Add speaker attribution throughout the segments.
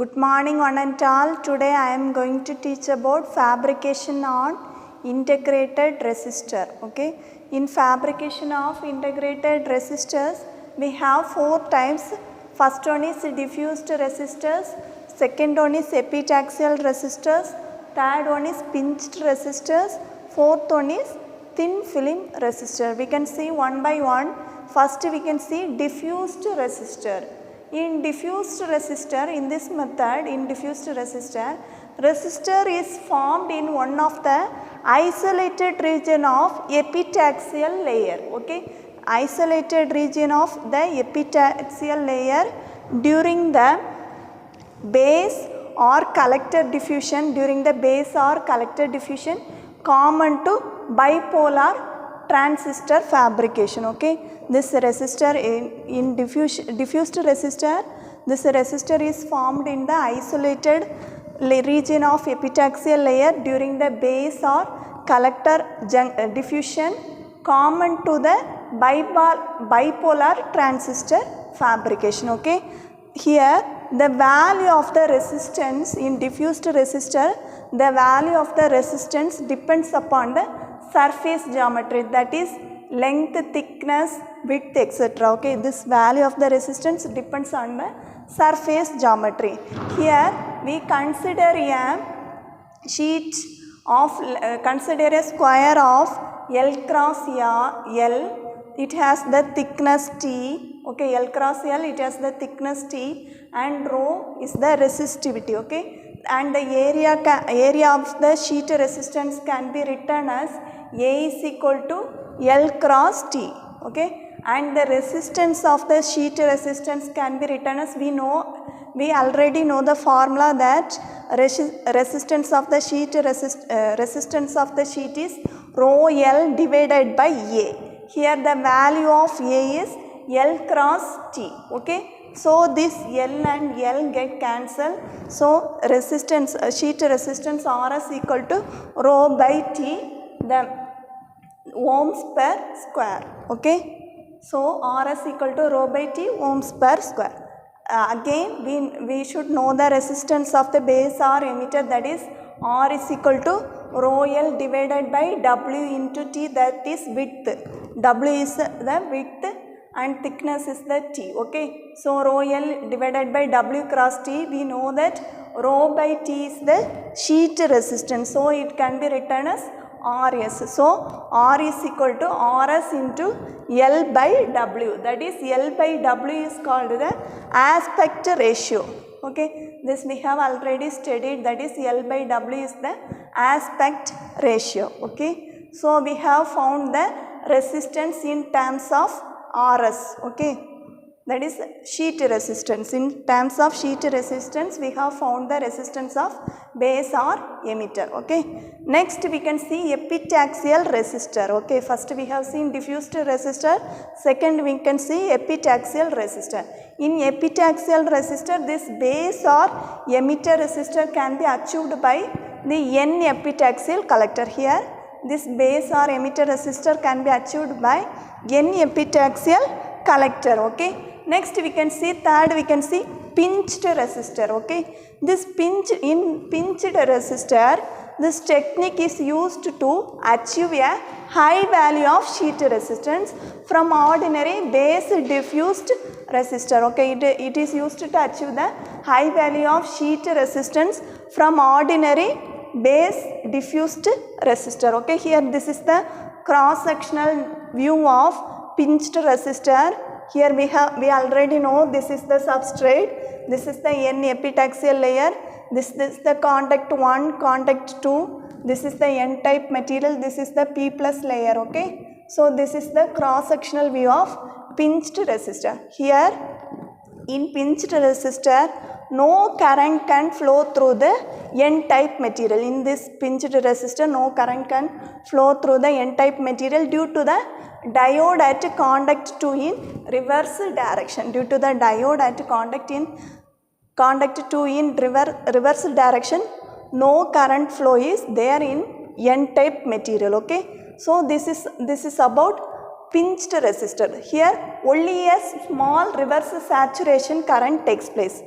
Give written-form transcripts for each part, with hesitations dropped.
Speaker 1: Good morning one and all. Today I am going to teach about fabrication on integrated resistor. Okay. In fabrication of integrated resistors we have four types. First one is diffused resistors, second one is epitaxial resistors, third one is pinched resistors, fourth one is thin film resistor. We can see one by one. First we can see diffused resistor. In diffused resistor, in this method, in diffused resistor is formed in one of the isolated region of epitaxial layer. Okay, isolated region of the epitaxial layer during the base or collector diffusion, common to bipolar transistor fabrication. Okay, this resistor in diffused resistor, this resistor is formed in the isolated region of epitaxial layer during the base or collector diffusion, common to the bipolar transistor fabrication. Okay, here the value of the resistance in diffused resistor, the value of the resistance depends upon the surface geometry, that is length, thickness, width, etc. Okay, this value of the resistance depends on the surface geometry. Here we consider a sheet of consider a square of L cross L. It has the thickness T. Okay, L cross L, it has the thickness T, and rho is the resistivity. Okay, and the area of the sheet resistance can be written as A is equal to L cross T. Okay, and the resistance of the sheet resistance can be written as, we already know the formula that resistance of the sheet is rho L divided by A. Here the value of A is L cross T. Okay, so this L and L get cancelled. So resistance, sheet resistance RS equal to rho by T, the ohms per square. Okay, so RS equal to rho by T, ohms per square. Again we should know the resistance of the base or emitter, that is R is equal to rho L divided by W into T, that is width. W is the width and thickness is the T. Okay, so rho L divided by W cross T, we know that rho by T is the sheet resistance, so it can be written as RS. So R is equal to RS into L by W, that is L by W is called the aspect ratio. Okay, this we have already studied, that is L by W is the aspect ratio. Okay, so we have found the resistance in terms of RS. Okay, that is sheet resistance. In terms of sheet resistance we have found the resistance of base or emitter. Okay, next we can see epitaxial resistor. Okay, first we have seen diffused resistor, second we can see epitaxial resistor. In epitaxial resistor, this base or emitter resistor can be achieved by the N epitaxial collector. Here this base or emitter resistor can be achieved by N epitaxial collector. Okay, next we can see, third we can see pinched resistor. Okay, this pinched resistor, this technique is used to achieve a high value of sheet resistance from ordinary base diffused resistor. Okay, it is used to achieve the high value of sheet resistance from ordinary base diffused resistor. Okay, here this is the cross sectional view of pinched resistor. Here we already know this is the substrate, this is the N epitaxial layer, this is the contact 1, contact 2, this is the N type material, this is the P plus layer. Okay, so this is the cross sectional view of pinched resistor. Here in pinched resistor, no current can flow through the N type material. In this pinched resistor, no current can flow through the N type material due to the diode at contact 2 in reverse direction. Due to the diode at contact 2 in reverse direction, no current flow is there in N type material. Okay, so this is about pinched resistor. Here only a small reverse saturation current takes place.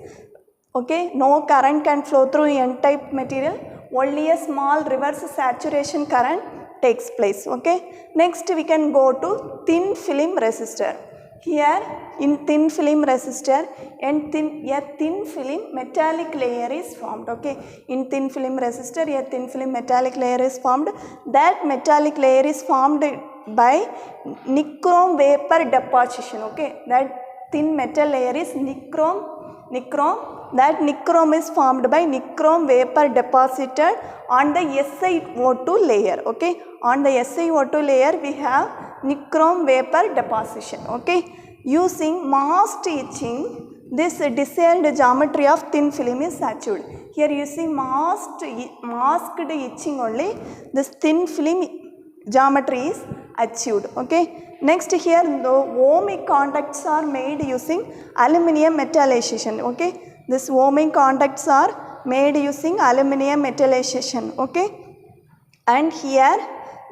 Speaker 1: Okay, no current can flow through n-type material, only a small reverse saturation current takes place. Okay, next we can go to thin film resistor. Here in thin film resistor, a thin film metallic layer is formed. Okay, in thin film resistor a thin film metallic layer is formed. That metallic layer is formed by nichrome vapor deposition. Okay, that thin metal layer is nichrome. That nichrome is formed by nichrome vapor deposited on the SiO2 layer. Okay, on the SiO2 layer we have nichrome vapor deposition. Okay, using masked etching, this desired geometry of thin film is achieved. Here using masked etching only this thin film geometry is achieved. Okay, next here the ohmic contacts are made using aluminum metallization. Okay, this ohmic contacts are made using aluminum metallization. Okay, and here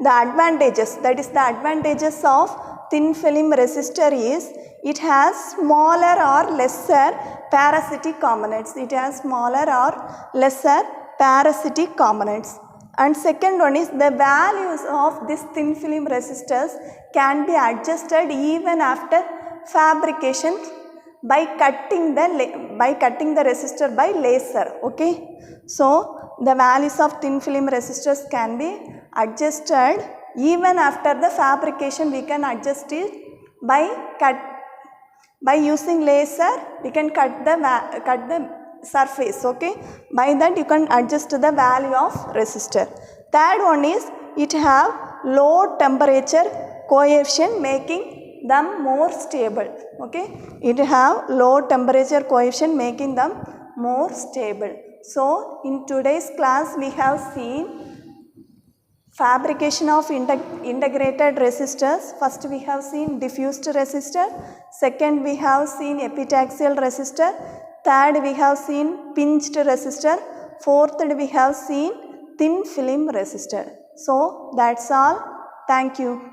Speaker 1: the advantages, that is the advantages of thin film resistor is it has smaller or lesser parasitic components. It has smaller or lesser parasitic components. And second one is the values of this thin film resistors can be adjusted even after fabrication by cutting the resistor by laser. Okay, so the values of thin film resistors can be adjusted even after the fabrication. We can adjust it by using laser. We can cut the surface. Okay, by that you can adjust the value of resistor. Third one is it have low temperature coefficient making them more stable. Okay, it have low temperature coefficient making them more stable. So in today's class we have seen fabrication of integrated resistors. First we have seen diffused resistor, second we have seen epitaxial resistor, third we have seen pinched resistor, fourth we have seen thin film resistor. So that's all. Thank you.